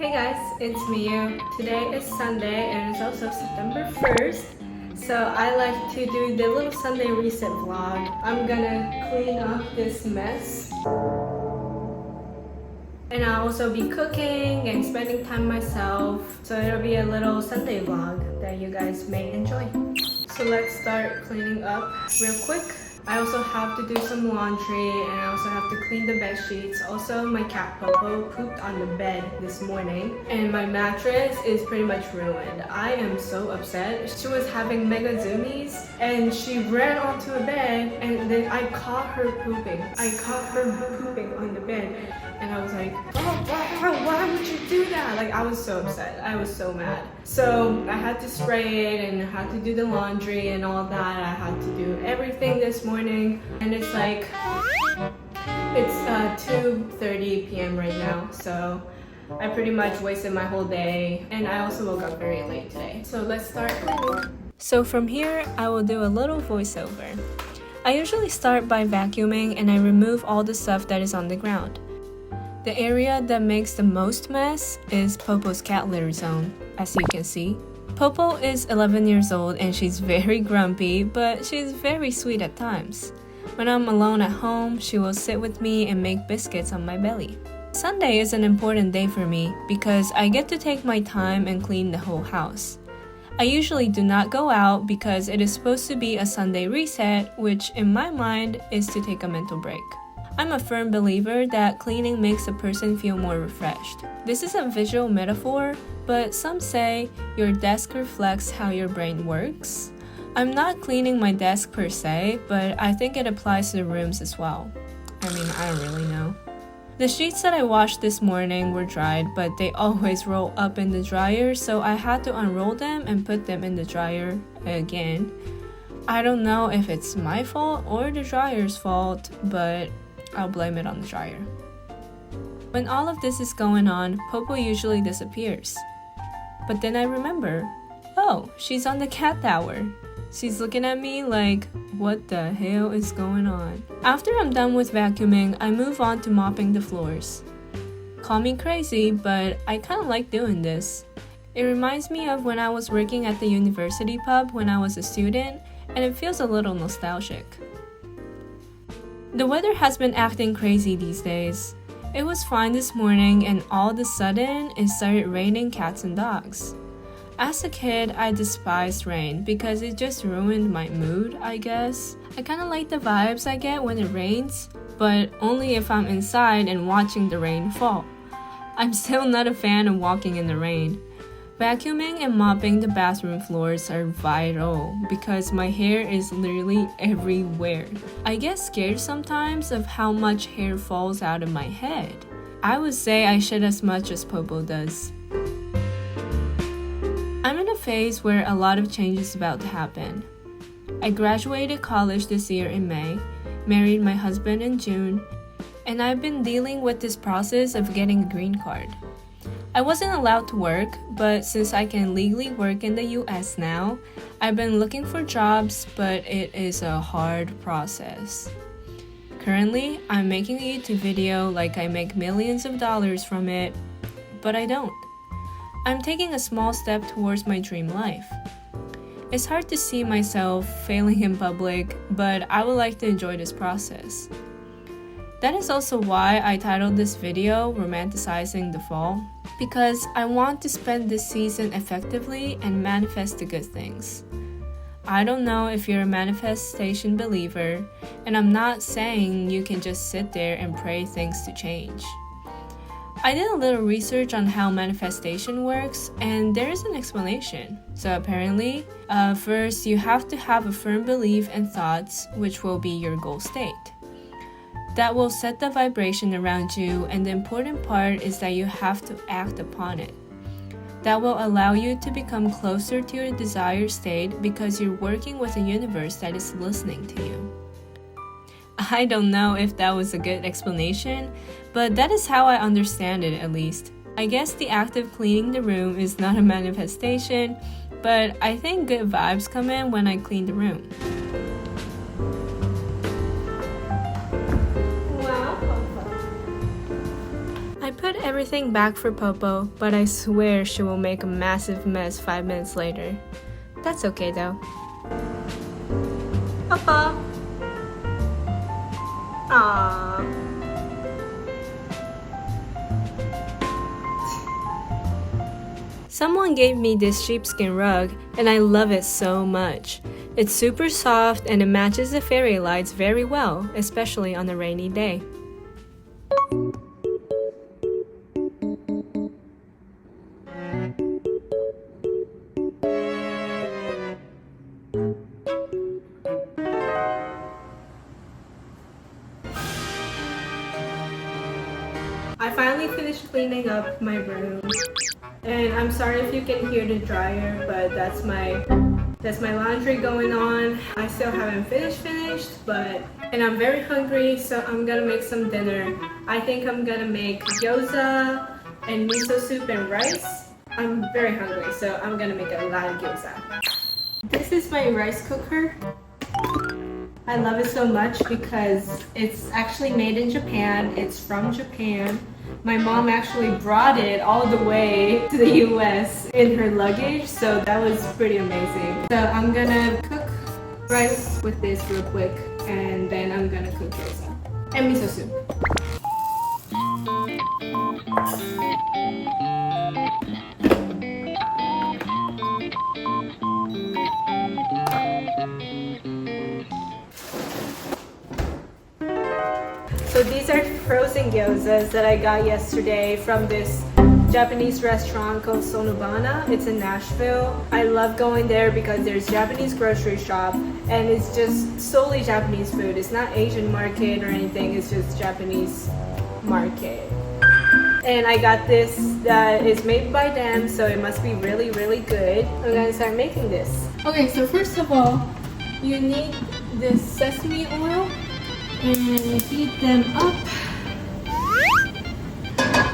Hey guys, it's Miyu. Today is Sunday and it's also September 1st. So I like to do the little Sunday reset vlog. I'm gonna clean up this mess. And I'll also be cooking and spending time myself. So it'll be a little Sunday vlog that you guys may enjoy. So let's start cleaning up real quick. I also have to do some laundry and I also have to clean the bed sheets. Also, my cat Popo pooped on the bed this morning and my mattress is pretty much ruined. I am so upset. She was having mega zoomies and she ran onto a bed and then I caught her pooping. I caught her pooping on the bed and I was like, oh, why would you do that? Like, I was so upset. I was so mad. So I had to spray it and I had to do the laundry and all that. I had to do everything this morning and it's like, it's 2:30 p.m. right now. So I pretty much wasted my whole day and I also woke up very late today. So let's start cleaning. So from here, I will do a little voiceover. I usually start by vacuuming and I remove all the stuff that is on the ground. The area that makes the most mess is Popo's cat litter zone, as you can see. Popo is 11 years old and she's very grumpy, but she's very sweet at times. When I'm alone at home, she will sit with me and make biscuits on my belly. Sunday is an important day for me because I get to take my time and clean the whole house. I usually do not go out because it is supposed to be a Sunday reset, which in my mind is to take a mental break. I'm a firm believer that cleaning makes a person feel more refreshed. This is a visual metaphor, but some say your desk reflects how your brain works. I'm not cleaning my desk per se, but I think it applies to the rooms as well. I mean, I don't really know. The sheets that I washed this morning were dried, but they always roll up in the dryer, so I had to unroll them and put them in the dryer again. I don't know if it's my fault or the dryer's fault, but I'll blame it on the dryer. When all of this is going on, Popo usually disappears. But then I remember, oh, she's on the cat tower. She's looking at me like, what the hell is going on? After I'm done with vacuuming, I move on to mopping the floors. Call me crazy, but I kinda like doing this. It reminds me of when I was working at the university pub when I was a student, and it feels a little nostalgic. The weather has been acting crazy these days. It was fine this morning and all of a sudden it started raining cats and dogs. As a kid, I despised rain because it just ruined my mood, I guess. I kinda like the vibes I get when it rains, but only if I'm inside and watching the rain fall. I'm still not a fan of walking in the rain. Vacuuming and mopping the bathroom floors are vital because my hair is literally everywhere. I get scared sometimes of how much hair falls out of my head. I would say I shed as much as Popo does. I'm in a phase where a lot of change is about to happen. I graduated college this year in May, married my husband in June, and I've been dealing with this process of getting a green card. I wasn't allowed to work, but since I can legally work in the US now, I've been looking for jobs, but it is a hard process. Currently, I'm making a YouTube video like I make millions of dollars from it, but I don't. I'm taking a small step towards my dream life. It's hard to see myself failing in public, but I would like to enjoy this process. That is also why I titled this video Romanticizing the Fall, because I want to spend this season effectively and manifest the good things. I don't know if you're a manifestation believer, and I'm not saying you can just sit there and pray things to change. I did a little research on how manifestation works, and there is an explanation. So apparently, first you have to have a firm belief and thoughts, which will be your goal state. That will set the vibration around you, and the important part is that you have to act upon it. That will allow you to become closer to your desired state because you're working with a universe that is listening to you. I don't know if that was a good explanation, but that is how I understand it at least. I guess the act of cleaning the room is not a manifestation, but I think good vibes come in when I clean the room. put everything back for Popo, but I swear she will make a massive mess 5 minutes later. That's okay though. Popo! Aww. Someone gave me this sheepskin rug and I love it so much. It's super soft and it matches the fairy lights very well, especially on a rainy day. I finally finished cleaning up my room. And I'm sorry if you can hear the dryer, but that's my laundry going on. I still haven't finished, and I'm very hungry, so I'm gonna make some dinner. I think I'm gonna make gyoza and miso soup and rice. I'm very hungry, so I'm gonna make a lot of gyoza. This is my rice cooker. I love it so much because it's actually made in Japan. It's from Japan. My mom actually brought it all the way to the US in her luggage, so that was pretty amazing. So I'm gonna cook rice with this real quick, and then I'm gonna cook gyoza and miso soup. So these are frozen gyozas that I got yesterday from this Japanese restaurant called Sonobana. It's in Nashville. I love going there because there's Japanese grocery shop and it's just solely Japanese food. It's not Asian market or anything, it's just Japanese market. And I got this that is made by them, so it must be really, really good. I'm gonna start making this. Okay, so first of all, you need this sesame oil and heat them up.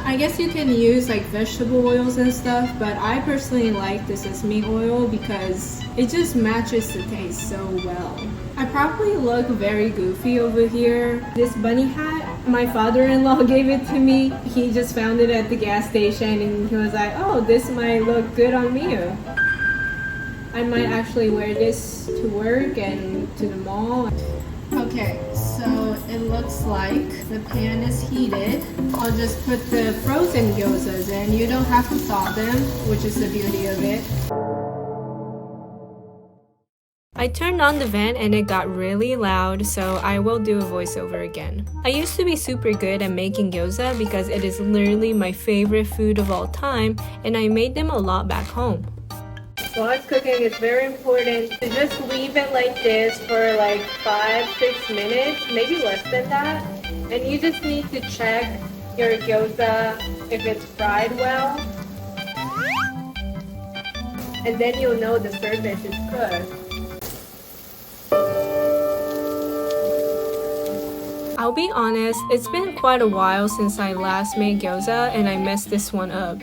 I guess you can use like vegetable oils and stuff, but I personally like the sesame oil because it just matches the taste so well. I probably look very goofy over here. This bunny hat, my father-in-law gave it to me. He just found it at the gas station and he was like, oh, this might look good on me. I might actually wear this to work and to the mall. Okay, so it looks like the pan is heated. I'll just put the frozen gyozas in. You don't have to thaw them, which is the beauty of it. I turned on the vent and it got really loud, so I will do a voiceover again. I used to be super good at making gyoza because it is literally my favorite food of all time, and I made them a lot back home. While it's cooking, it's very important to just leave it like this for like 5-6 minutes, maybe less than that. And you just need to check your gyoza if it's fried well. And then you'll know the surface is cooked. I'll be honest, it's been quite a while since I last made gyoza and I messed this one up.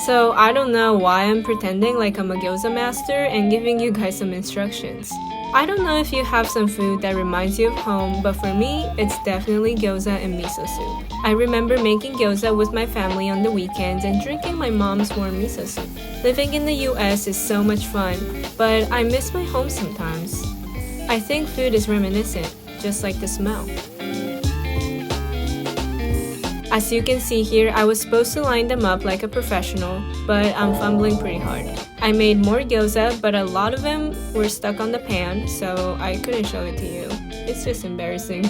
So I don't know why I'm pretending like I'm a gyoza master and giving you guys some instructions. I don't know if you have some food that reminds you of home, but for me, it's definitely gyoza and miso soup. I remember making gyoza with my family on the weekends and drinking my mom's warm miso soup. Living in the US is so much fun, but I miss my home sometimes. I think food is reminiscent, just like the smell. As you can see here, I was supposed to line them up like a professional, but I'm fumbling pretty hard. I made more gyoza, but a lot of them were stuck on the pan, so I couldn't show it to you. It's just embarrassing.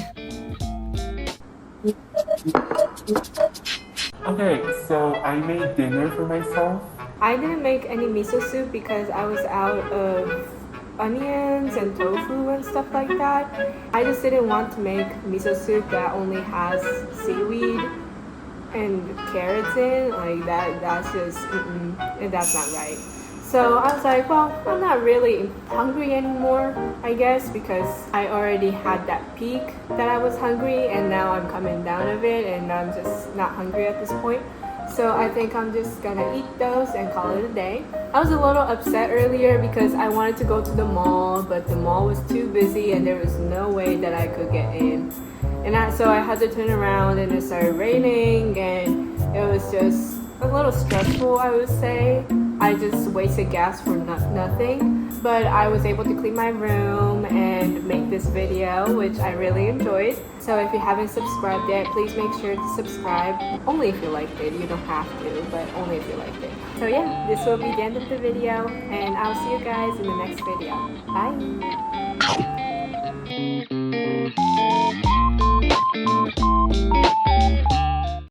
Okay, so I made dinner for myself. I didn't make any miso soup because I was out of onions and tofu and stuff like that. I just didn't want to make miso soup that only has seaweed and carrots in, like that's just and that's not right. So I was like, well, I'm not really hungry anymore, I guess, because I already had that peak that I was hungry and now I'm coming down of it and I'm just not hungry at this point. So I think I'm just gonna eat those and call it a day. I was a little upset earlier because I wanted to go to the mall, but the mall was too busy and there was no way that I could get in. And so I had to turn around and it started raining and It was just a little stressful, I would say. I just wasted gas for nothing. But I was able to clean my room and make this video, which I really enjoyed. So if you haven't subscribed yet, please make sure to subscribe. Only if you liked it. You don't have to, but only if you liked it. So yeah, this will be the end of the video, and I'll see you guys in the next video. Bye!